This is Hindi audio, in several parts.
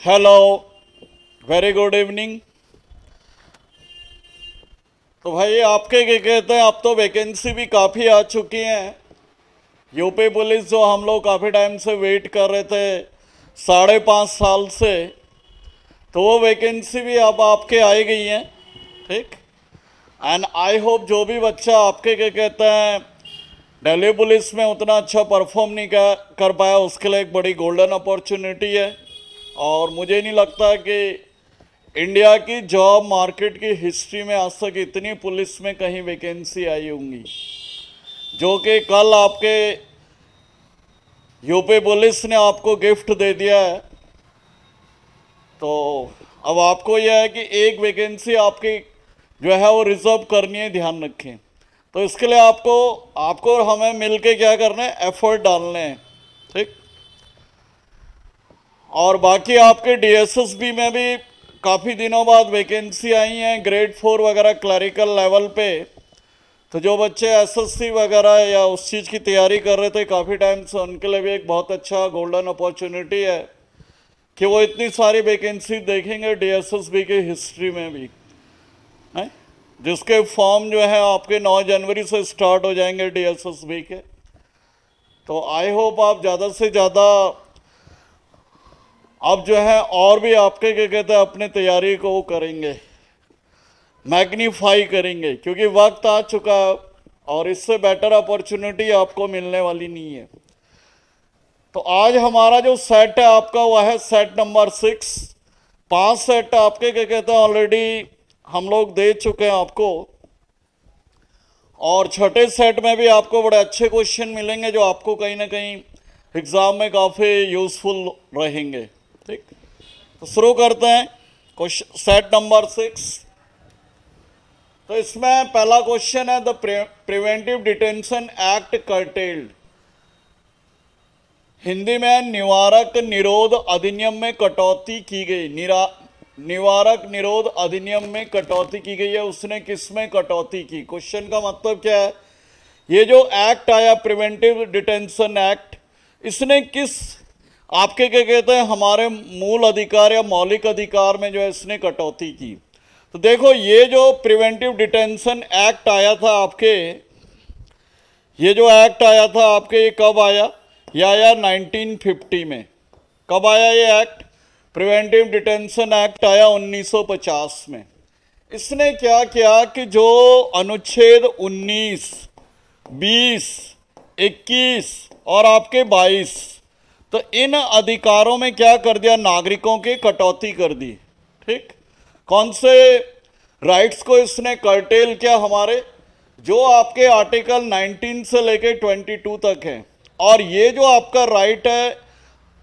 Hello, very good evening. तो भाई आपके क्या कहते हैं, अब तो वैकेंसी भी काफ़ी आ चुकी हैं। यूपी पुलिस जो हम लोग काफ़ी टाइम से वेट कर रहे थे, 5.5 साल से, तो वो वैकेंसी भी अब आपके आई गई हैं। ठीक। एंड आई होप जो भी बच्चा आपके क्या कहते हैं दिल्ली पुलिस में उतना अच्छा परफॉर्म नहीं कर पाया, उसके लिए एक बड़ी गोल्डन अपॉर्चुनिटी है। और मुझे नहीं लगता कि इंडिया की जॉब मार्केट की हिस्ट्री में आज तक इतनी पुलिस में कहीं वैकेंसी आई होंगी जो कि कल आपके यूपी पुलिस ने आपको गिफ्ट दे दिया है। तो अब आपको यह है कि एक वैकेंसी आपकी जो है वो रिजर्व करनी है, ध्यान रखें। तो इसके लिए आपको आपको और हमें मिलके क्या करना है, एफर्ट डालने हैं। ठीक। और बाकी आपके डीएसएसबी में भी काफ़ी दिनों बाद वैकेंसी आई हैं, ग्रेड 4 वगैरह क्लरिकल लेवल पे। तो जो बच्चे एसएससी वगैरह या उस चीज़ की तैयारी कर रहे थे काफ़ी टाइम से, उनके लिए भी एक बहुत अच्छा गोल्डन अपॉर्चुनिटी है कि वो इतनी सारी वैकेंसी देखेंगे डीएसएसबी की हिस्ट्री में भी है, जिसके फॉर्म जो है आपके 9 जनवरी से स्टार्ट हो जाएंगे डीएसएसबी के। तो आई होप आप ज़्यादा से ज़्यादा अब जो है और भी आपके क्या कहते हैं अपने तैयारी को वो करेंगे, मैग्नीफाई करेंगे, क्योंकि वक्त आ चुका है और इससे बेटर अपॉर्चुनिटी आपको मिलने वाली नहीं है। तो आज हमारा जो सेट है आपका वह है सेट नंबर 6। 5 सेट आपके क्या कहते हैं ऑलरेडी हम लोग दे चुके हैं आपको, और छठे सेट में भी आपको बड़े अच्छे क्वेश्चन मिलेंगे जो आपको कहीं ना कहीं एग्जाम में काफ़ी यूजफुल रहेंगे। ठीक। तो शुरू करते हैं क्वेश्चन सेट नंबर 6। तो इसमें पहला क्वेश्चन है, the preventive detention act curtailed. Hindi में निवारक निरोध अधिनियम में कटौती की गई। निवारक निरोध अधिनियम में कटौती की गई है, उसने किस में कटौती की? क्वेश्चन का मतलब क्या है, ये जो एक्ट आया प्रिवेंटिव डिटेंशन एक्ट, इसने किस आपके क्या कहते हैं हमारे मूल अधिकार या मौलिक अधिकार में जो है इसने कटौती की? तो देखो, ये जो प्रिवेंटिव डिटेंशन एक्ट आया था आपके, ये जो एक्ट आया था आपके, ये कब आया? ये आया 1950 में। कब आया ये एक्ट? प्रिवेंटिव डिटेंशन एक्ट आया 1950 में। इसने क्या किया कि जो अनुच्छेद 19, 20, 21 और आपके 22, तो इन अधिकारों में क्या कर दिया, नागरिकों की कटौती कर दी। ठीक। कौन से राइट्स को इसने कर्टेल किया? हमारे जो आपके आर्टिकल 19 से लेके 22 तक है। और ये जो आपका राइट है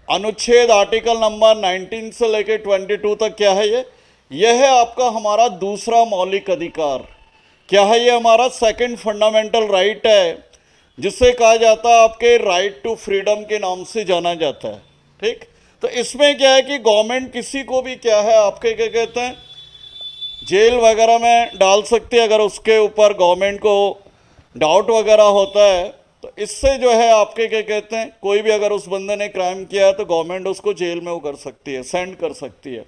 अनुच्छेद आर्टिकल नंबर 19 से लेके 22 तक, क्या है ये है आपका हमारा दूसरा मौलिक अधिकार। क्या है ये? हमारा सेकंड फंडामेंटल राइट है, जिसे कहा जाता है आपके राइट टू फ्रीडम के नाम से जाना जाता है। ठीक। तो इसमें क्या है कि गवर्नमेंट किसी को भी क्या है आपके क्या कहते हैं जेल वगैरह में डाल सकती है अगर उसके ऊपर गवर्नमेंट को डाउट वगैरह होता है। तो इससे जो है आपके क्या कहते हैं कोई भी अगर उस बंदे ने क्राइम किया है तो गवर्नमेंट उसको जेल में वो कर सकती है, सेंड कर सकती है।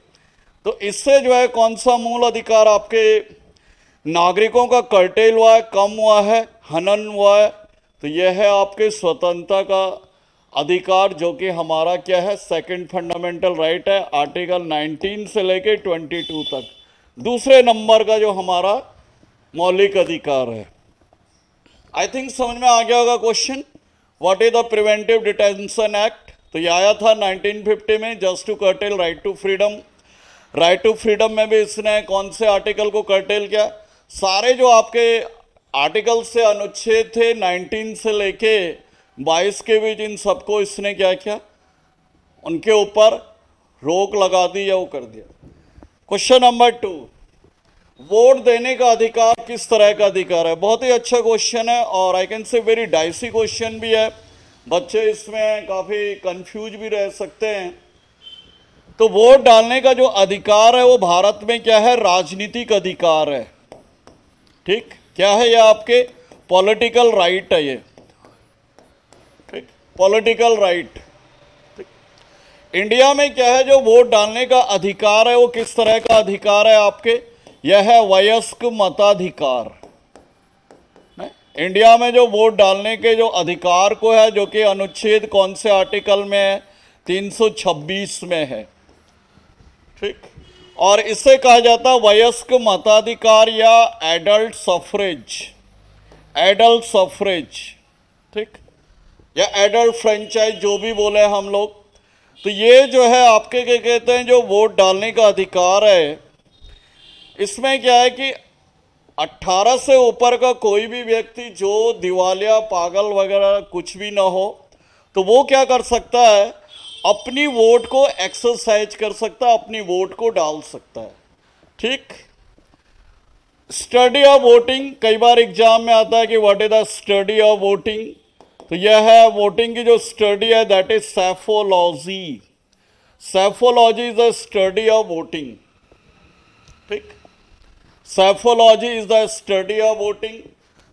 तो इससे जो है कौन सा मूल अधिकार आपके नागरिकों का कर्टेल हुआ है, कम हुआ है, हनन हुआ है? तो यह है आपके स्वतंत्रता का अधिकार, जो कि हमारा क्या है, सेकंड फंडामेंटल राइट है, आर्टिकल 19 से लेके 22 तक। दूसरे नंबर का जो हमारा मौलिक अधिकार है। आई थिंक समझ में आ गया होगा question, what is the preventive detention act? तो ये आया था 1950 में, just to curtail right to freedom. Right to freedom में भी इसने कौन से आर्टिकल को कर्टेल किया? सारे जो आपके आर्टिकल से अनुच्छेद थे 19 से लेके 22 के बीच, इन सबको इसने क्या किया, उनके ऊपर रोक लगा दी या वो कर दिया। क्वेश्चन नंबर 2, वोट देने का अधिकार किस तरह का अधिकार है? बहुत ही अच्छा क्वेश्चन है और I can say very dicey question भी है, बच्चे इसमें काफ़ी कंफ्यूज भी रह सकते हैं। तो वोट डालने का जो अधिकार है वो भारत में क्या है, राजनीतिक अधिकार है। ठीक। क्या है ये? आपके पॉलिटिकल राइट है ये। ठीक। Political right. इंडिया में क्या है, जो वोट डालने का अधिकार है वो किस तरह का अधिकार है आपके, यह है वयस्क मताधिकार। इंडिया में जो वोट डालने के जो अधिकार को है, जो कि अनुच्छेद कौन से आर्टिकल में है, 326 में है, ठीक। और इसे कहा जाता है वयस्क मताधिकार या एडल्ट सफरेज, एडल्ट सफरेज, ठीक, या एडल्ट फ्रेंचाइज, जो भी बोले हम लोग। तो ये जो है आपके क्या कहते हैं, जो वोट डालने का अधिकार है, इसमें क्या है कि 18 से ऊपर का कोई भी व्यक्ति जो दिवालिया, पागल वगैरह कुछ भी ना हो, तो वो क्या कर सकता है, अपनी वोट को एक्सरसाइज कर सकता है, अपनी वोट को डाल सकता है, ठीक। स्टडी ऑफ वोटिंग, कई बार एग्जाम में आता है कि what is the study of voting, तो यह है वोटिंग की जो स्टडी है, that is psephology. Psephology is the study of voting, ठीक। Psephology is the study of voting.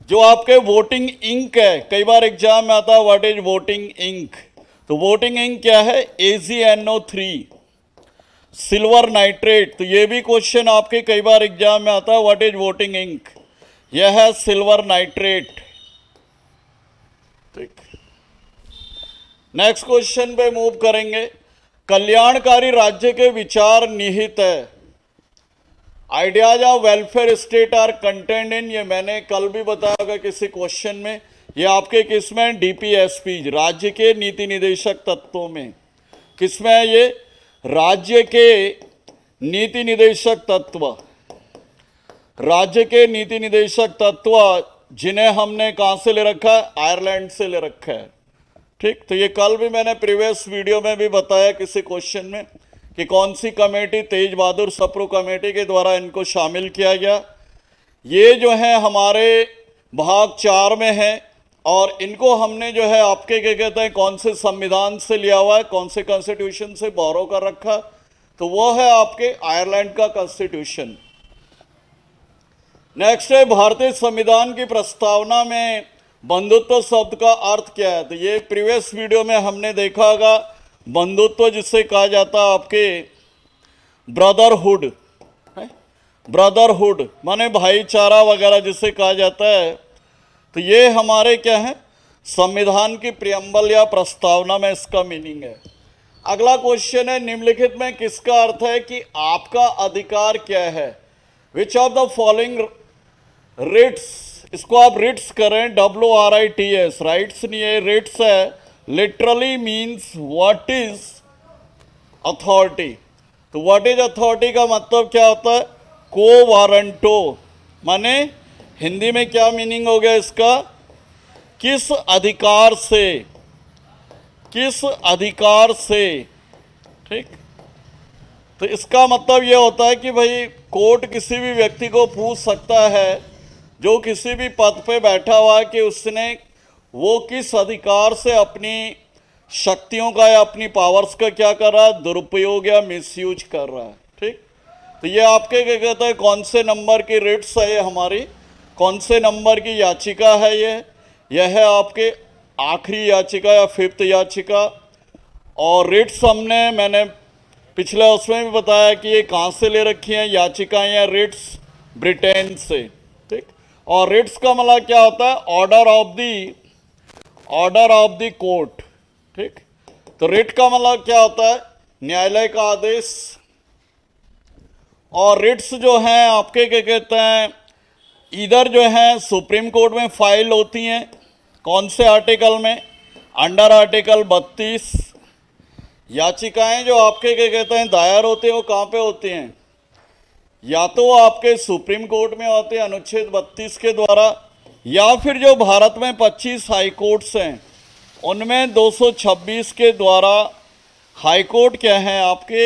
जो आपके वोटिंग इंक है, कई बार एग्जाम में आता है व्हाट इज वोटिंग इंक, तो वोटिंग इंक क्या है, AgNO3 सिल्वर नाइट्रेट। तो ये भी क्वेश्चन आपके कई बार एग्जाम में आता है, व्हाट इज वोटिंग इंक, यह है सिल्वर नाइट्रेट, ठीक। नेक्स्ट क्वेश्चन पे मूव करेंगे। कल्याणकारी राज्य के विचार निहित है, ideas of welfare state are content in, ये मैंने कल भी बताया होगा किसी क्वेश्चन में, ये आपके किसमें, DPSP, राज्य के नीति निदेशक तत्वों में। किसमें है ये, राज्य के नीति निदेशक तत्व, राज्य के नीति निदेशक तत्व, जिन्हें हमने कहां से ले रखा है, आयरलैंड से ले रखा है, ठीक। तो ये कल भी मैंने प्रीवियस वीडियो में भी बताया किसी क्वेश्चन में कि कौन सी कमेटी, तेज बहादुर सप्रू कमेटी के द्वारा इनको शामिल किया गया। ये जो है हमारे भाग 4 में है, और इनको हमने जो है आपके क्या कहते हैं, कौन से संविधान से लिया हुआ है, कौन से कॉन्स्टिट्यूशन से बोरो कर रखा, तो वो है आपके आयरलैंड का कॉन्स्टिट्यूशन। नेक्स्ट है भारतीय संविधान की प्रस्तावना में बंधुत्व शब्द का अर्थ क्या है, तो ये प्रीवियस वीडियो में हमने देखा होगा। बंधुत्व जिसे कहा जाता है आपके ब्रदरहुड, ब्रदरहुड माने भाईचारा वगैरह जिसे कहा जाता है, तो ये हमारे क्या है, संविधान की प्रियम्बल या प्रस्तावना में इसका मीनिंग है। अगला क्वेश्चन है, निम्नलिखित में किसका अर्थ है कि आपका अधिकार क्या है, which of the following writs, इसको आप रिट्स करें, WRITS, राइट्स नहीं है, रिट्स है, literally means what is authority. तो व्हाट इज अथॉरिटी का मतलब क्या होता है, को वारंटो, माने हिंदी में क्या मीनिंग हो गया इसका, किस अधिकार से, किस अधिकार से, ठीक। तो इसका मतलब यह होता है कि भाई कोर्ट किसी भी व्यक्ति को पूछ सकता है जो किसी भी पद पे बैठा हुआ है कि उसने वो किस अधिकार से अपनी शक्तियों का या अपनी पावर्स का क्या कर रहा है, दुरुपयोग या मिसयूज कर रहा है, ठीक। तो ये आपके क्या कहते हैं, कौन से नंबर की रिट्स है, ये हमारी कौन से नंबर की याचिका है, यह है आपके आखिरी याचिका या 5th याचिका। और रिट्स मैंने पिछले उसमें भी बताया कि ये कहाँ से ले रखी हैं याचिकाएं या रिट्स, ब्रिटेन से, ठीक। और रिट्स का मतलब क्या होता है, ऑर्डर ऑफ द कोर्ट, ठीक। तो रिट का मतलब क्या होता है, न्यायालय का आदेश। और रिट्स जो हैं आपके क्या कहते हैं, इधर जो हैं सुप्रीम कोर्ट में फाइल होती हैं, कौन से आर्टिकल में, अंडर आर्टिकल 32। याचिकाएं जो आपके क्या कहते हैं दायर होते हैं वो कहाँ पे होती हैं, या तो वो आपके सुप्रीम कोर्ट में होते हैं अनुच्छेद 32 के द्वारा, या फिर जो भारत में 25 हाई कोर्ट्स हैं उनमें 226 के द्वारा हाई कोर्ट क्या है आपके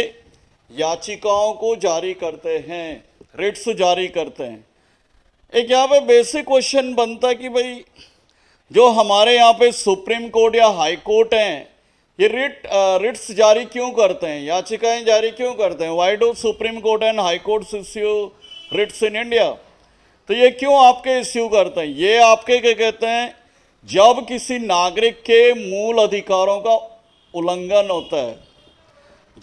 याचिकाओं को जारी करते हैं, रिट्स जारी करते हैं। एक यहाँ पे बेसिक क्वेश्चन बनता है कि भाई जो हमारे यहाँ पे सुप्रीम कोर्ट या हाई कोर्ट हैं ये रिट्स जारी क्यों करते हैं, याचिकाएं जारी क्यों करते हैं, why do supreme court and high court issue writs in India. तो ये क्यों आपके इश्यू करते हैं, ये आपके क्या कहते हैं, जब किसी नागरिक के मूल अधिकारों का उल्लंघन होता है,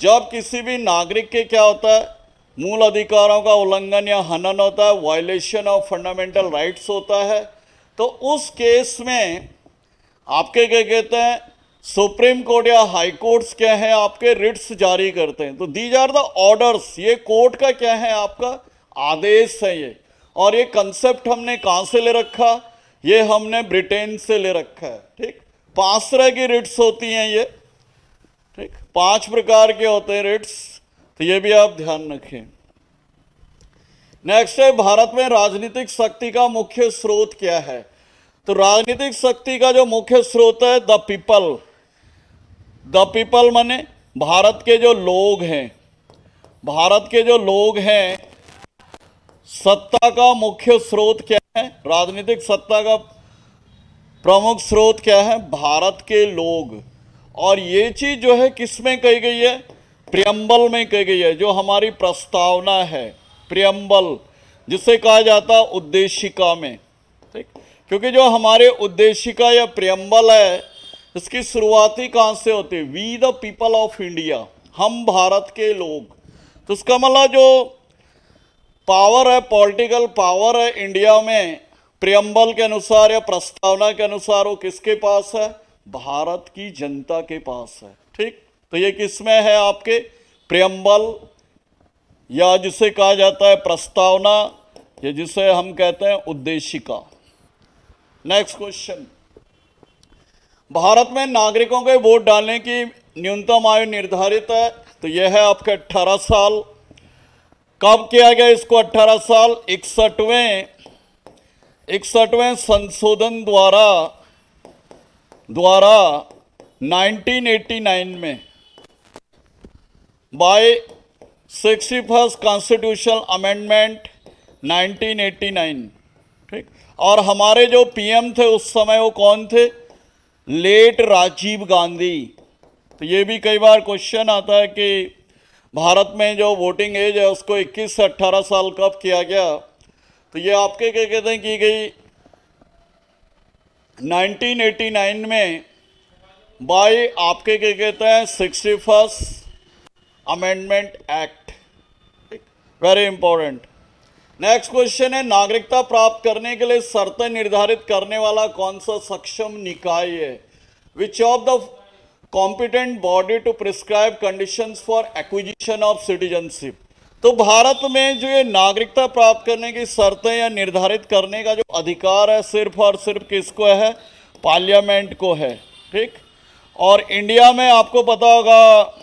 जब किसी भी नागरिक के क्या होता है, मूल अधिकारों का उल्लंघन या हनन होता है, वायलेशन ऑफ फंडामेंटल राइट्स होता है, तो उस केस में आपके क्या कहते हैं, सुप्रीम कोर्ट या हाई कोर्ट्स क्या है, आपके रिट्स जारी करते हैं। तो दीज आर द ऑर्डर्स, ये कोर्ट का क्या है, आपका आदेश है ये। और ये कंसेप्ट हमने कहाँ से ले रखा, ये हमने ब्रिटेन से ले रखा है। ठीक, 5 तरह की रिट्स होती हैं ये। ठीक, 5 प्रकार के होते हैं रिट्स, तो ये भी आप ध्यान रखें। नेक्स्ट है, भारत में राजनीतिक शक्ति का मुख्य स्रोत क्या है। तो राजनीतिक शक्ति का जो मुख्य स्रोत है, द पीपल। द पीपल माने भारत के जो लोग हैं, भारत के जो लोग हैं। सत्ता का मुख्य स्रोत क्या है, राजनीतिक सत्ता का प्रमुख स्रोत क्या है, भारत के लोग। और ये चीज जो है किस में कही गई है, प्रियम्बल में कही गई है, जो हमारी प्रस्तावना है, प्रियम्बल, जिसे कहा जाता है उद्देशिका में। ठीक, क्योंकि जो हमारे उद्देशिका या प्रियम्बल है, इसकी शुरुआती कहाँ से होती है, we the people of India, हम भारत के लोग। तो उसका मतलब जो पावर है, पॉलिटिकल पावर है इंडिया में, प्रियम्बल के अनुसार या प्रस्तावना के अनुसार वो किसके पास है, भारत की जनता के पास है। ठीक, तो ये किसमें है, आपके प्रियम्बल, या जिसे कहा जाता है प्रस्तावना, या जिसे हम कहते हैं उद्देशिका। नेक्स्ट क्वेश्चन, भारत में नागरिकों के वोट डालने की न्यूनतम आयु निर्धारित है। तो यह है आपका 18 साल। कब किया गया इसको 18 साल, 61वें संशोधन द्वारा 1989 में, बाय 61st कॉन्स्टिट्यूशनल अमेंडमेंट 1989। ठीक, और हमारे जो पीएम थे उस समय वो कौन थे, लेट राजीव गांधी। तो ये भी कई बार क्वेश्चन आता है कि भारत में जो वोटिंग एज है उसको 21 से 18 साल कब किया गया। तो ये आपके क्या कहते हैं, की गई 1989 में बाय आपके क्या कहते हैं 61st amendment act. Very important. Next question है, नागरिकता प्राप्त करने के लिए शर्तें निर्धारित करने वाला कौन सा सक्षम निकाय है। Which of the competent body to prescribe conditions for acquisition of citizenship. तो भारत में जो ये नागरिकता प्राप्त करने की शर्तें या निर्धारित करने का जो अधिकार है, सिर्फ और सिर्फ किसको है, पार्लियामेंट को है। ठीक, और इंडिया में आपको पता होगा,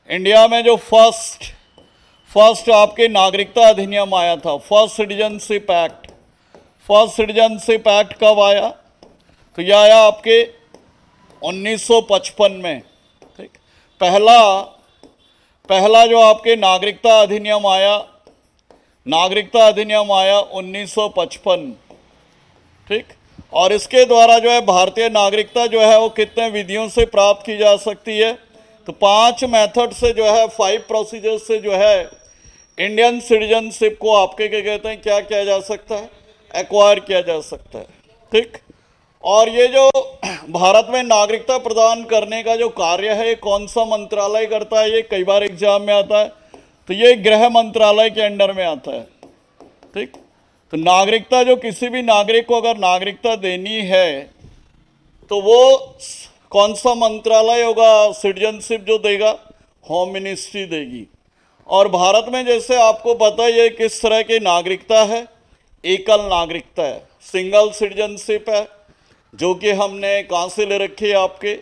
इंडिया में जो फर्स्ट आपके नागरिकता अधिनियम आया था, first citizenship act. First citizenship act कब आया, तो यह आया आपके 1955 में। ठीक, पहला जो आपके नागरिकता अधिनियम आया 1955। ठीक, और इसके द्वारा जो है भारतीय नागरिकता जो है वो कितने विधियों से प्राप्त की जा सकती है, तो 5 मेथड से जो है, 5 प्रोसीजर से जो है इंडियन सिटीजनशिप को आपके क्या कहते हैं, क्या किया जा सकता है, एक्वायर किया जा सकता है। ठीक, और ये जो भारत में नागरिकता प्रदान करने का जो कार्य है, ये कौन सा मंत्रालय करता है, ये कई बार एग्जाम में आता है, तो ये गृह मंत्रालय के अंडर में आता है। ठीक, तो नागरिकता जो किसी भी नागरिक को अगर नागरिकता देनी है तो वो कौन सा मंत्रालय होगा, सिटीजनशिप जो देगा, होम मिनिस्ट्री देगी। और भारत में जैसे आपको पता है ये किस तरह की नागरिकता है, एकल नागरिकता है, सिंगल सिटीजनशिप है, जो कि हमने कहाँ से ले रखी है, आपके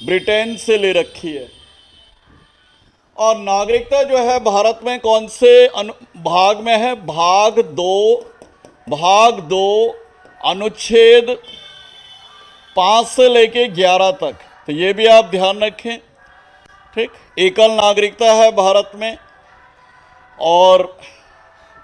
ब्रिटेन से ले रखी है। और नागरिकता जो है भारत में कौन से भाग में है, भाग 2 अनुच्छेद 5 से लेके 11 तक। तो ये भी आप ध्यान रखें। ठीक, एकल नागरिकता है भारत में, और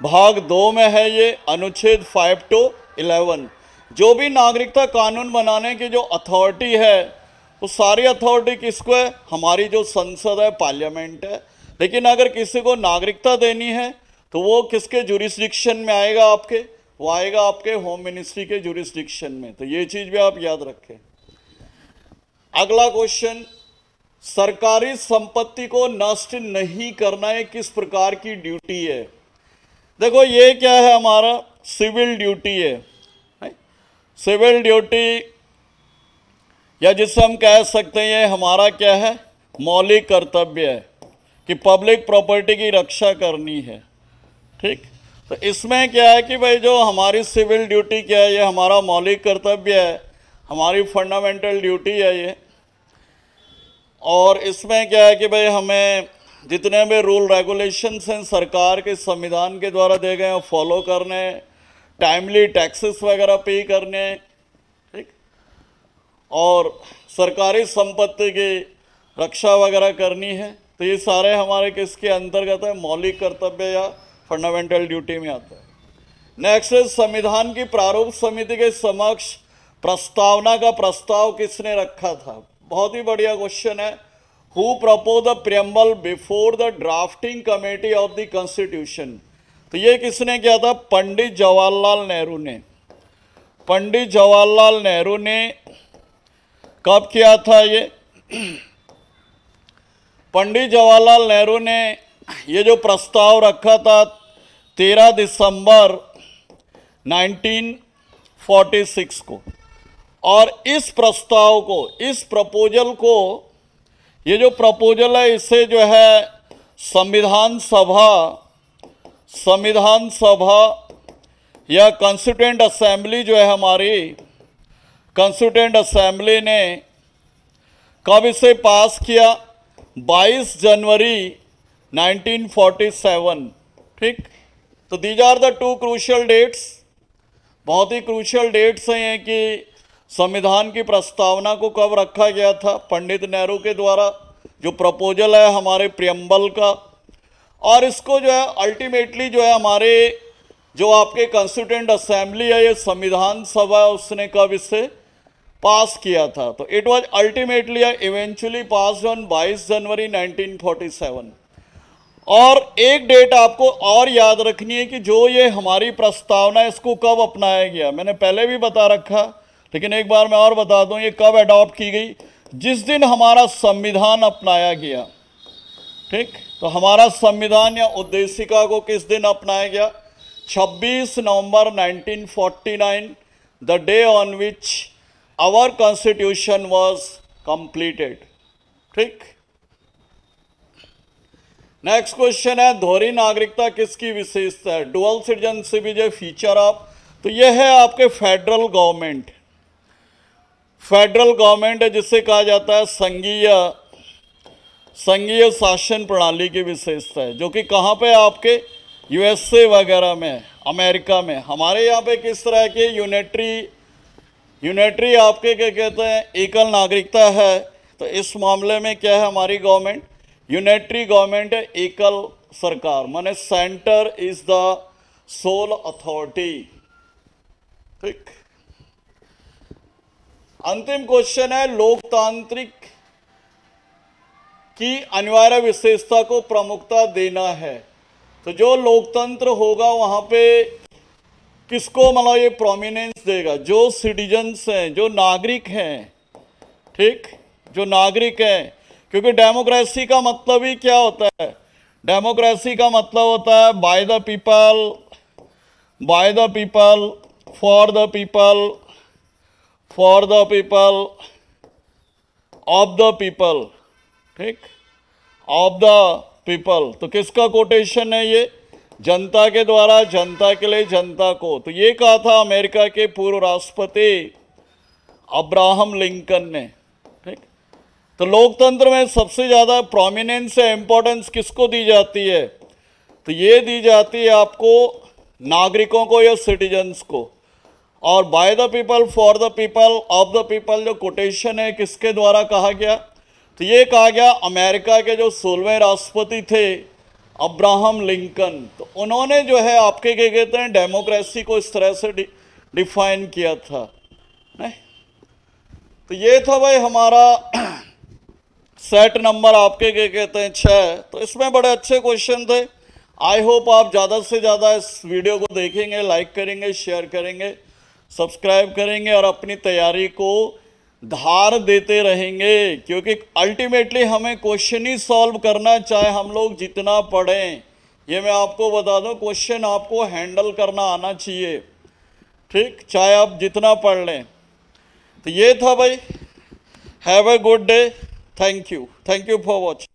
भाग 2 में है ये अनुच्छेद 5 to 11। जो भी नागरिकता कानून बनाने की जो अथॉरिटी है, वो सारी अथॉरिटी किसको है, हमारी जो संसद है, पार्लियामेंट है। लेकिन अगर किसी को नागरिकता देनी है तो वो किसके जुरिस्डिक्शन में आएगा, वो आएगा आपके होम मिनिस्ट्री के जुरिस्डिक्शन में। तो ये चीज भी आप याद रखें। अगला क्वेश्चन, सरकारी संपत्ति को नष्ट नहीं करना ये किस प्रकार की ड्यूटी है? देखो ये क्या है, हमारा सिविल ड्यूटी है। सिविल ड्यूटी या जिसे हम कह सकते हैं हमारा क्या है, मौलिक कर्तव्य है कि पब्लिक प्रॉपर्टी की रक्षा करनी है। ठीक, तो इसमें क्या है कि भाई जो हमारी सिविल ड्यूटी क्या है, ये हमारा मौलिक कर्तव्य है, हमारी फंडामेंटल ड्यूटी है ये। और इसमें क्या है कि भाई हमें जितने भी रूल रेगुलेशंस हैं सरकार के संविधान के द्वारा दिए गए हैं फॉलो करने, टाइमली टैक्सेस वगैरह पे करने, ठीक, और सरकारी संपत्ति की रक्षा वगैरह करनी है। तो ये सारे हमारे किसके अंतर्गत है, मौलिक कर्तव्य या फंडामेंटल ड्यूटी में आता है। नेक्स्ट है संविधान की प्रारूप समिति के समक्ष प्रस्तावना का प्रस्ताव किसने रखा था? बहुत ही बढ़िया क्वेश्चन है। Who propose the preamble before the drafting committee of the constitution? तो ये किसने किया था? पंडित जवाहरलाल नेहरू ने। पंडित जवाहरलाल नेहरू ने कब किया था ये? पंडित जवाहरलाल नेहरू ने ये जो प्रस्ताव रखा था 13 दिसंबर 1946 को। और इस प्रस्ताव को, इस प्रपोजल को, ये जो प्रपोजल है इसे जो है संविधान सभा या कॉन्स्टिट्यूएंट असेंबली जो है हमारी कॉन्स्टिट्यूएंट असेंबली ने कब इसे पास किया? 22 जनवरी 1947। ठीक, तो these are the two crucial dates. बहुत ही क्रूशियल डेट्स हैं ये कि संविधान की प्रस्तावना को कब रखा गया था पंडित नेहरू के द्वारा, जो प्रपोजल है हमारे प्रियम्बल का, और इसको जो है अल्टीमेटली जो है हमारे जो आपके कॉन्स्टिट्यूएंट असेंबली है ये संविधान सभा उसने कब इसे पास किया था? तो it was ultimately eventually passed on 22 जनवरी 1947। और एक डेट आपको और याद रखनी है कि जो ये हमारी प्रस्तावना इसको कब अपनाया गया। मैंने पहले भी बता रखा लेकिन एक बार मैं और बता दूं ये कब अडॉप्ट की गई? जिस दिन हमारा संविधान अपनाया गया। ठीक, तो हमारा संविधान या उद्देशिका को किस दिन अपनाया गया? 26 नवंबर 1949, the day on which our constitution was completed. ठीक, नेक्स्ट क्वेश्चन है दोहरी नागरिकता किसकी विशेषता है? Dual citizenship is a feature of. तो यह है आपके फेडरल गवर्नमेंट है जिसे कहा जाता है संघीय शासन प्रणाली की विशेषता है, जो कि कहाँ पे आपके यूएसए वगैरह में, अमेरिका में। हमारे यहाँ पे किस तरह के यूनिटरी आपके क्या कहते हैं, एकल नागरिकता है। तो इस मामले में क्या है हमारी गवर्नमेंट? यूनिटरी गवर्नमेंट है, एकल सरकार, माने centre is the soul authority. ठीक, अंतिम क्वेश्चन है लोकतांत्रिक की अनिवार्य विशेषता को प्रमुखता देना है। तो जो लोकतंत्र होगा वहां पे किसको मतलब ये प्रोमिनेंस देगा? जो सिटीजन्स हैं, जो नागरिक हैं। ठीक, जो नागरिक हैं, क्योंकि डेमोक्रेसी का मतलब ही क्या होता है? डेमोक्रेसी का मतलब होता है by the people, for the people, for the people, of the people. ठीक, ऑफ द पीपल। तो किसका कोटेशन है ये? जनता के द्वारा, जनता के लिए, जनता को। तो ये कहा था अमेरिका के पूर्व राष्ट्रपति अब्राहम लिंकन ने। ठीक, तो लोकतंत्र में सबसे ज़्यादा प्रोमिनेंस या इम्पोर्टेंस किसको दी जाती है? तो ये दी जाती है आपको नागरिकों को या सिटीजन्स को। और by the people, for the people, of the people जो कोटेशन है किसके द्वारा कहा गया? तो ये कहा गया अमेरिका के जो 16वें राष्ट्रपति थे अब्राहम लिंकन। तो उन्होंने जो है आपके क्या कहते हैं डेमोक्रेसी को इस तरह से डिफाइन किया था। नहीं, तो ये था भाई हमारा सेट नंबर आपके क्या कहते हैं 6। तो इसमें बड़े अच्छे क्वेश्चन थे। आई होप आप ज़्यादा से ज़्यादा इस वीडियो को देखेंगे, लाइक करेंगे, शेयर करेंगे, सब्सक्राइब करेंगे और अपनी तैयारी को धार देते रहेंगे, क्योंकि अल्टीमेटली हमें क्वेश्चन ही सॉल्व करना, चाहे हम लोग जितना पढ़ें। ये मैं आपको बता दूं, क्वेश्चन आपको हैंडल करना आना चाहिए, ठीक, चाहे आप जितना पढ़ लें। तो ये था भाई। Have a good day. Thank you for watching.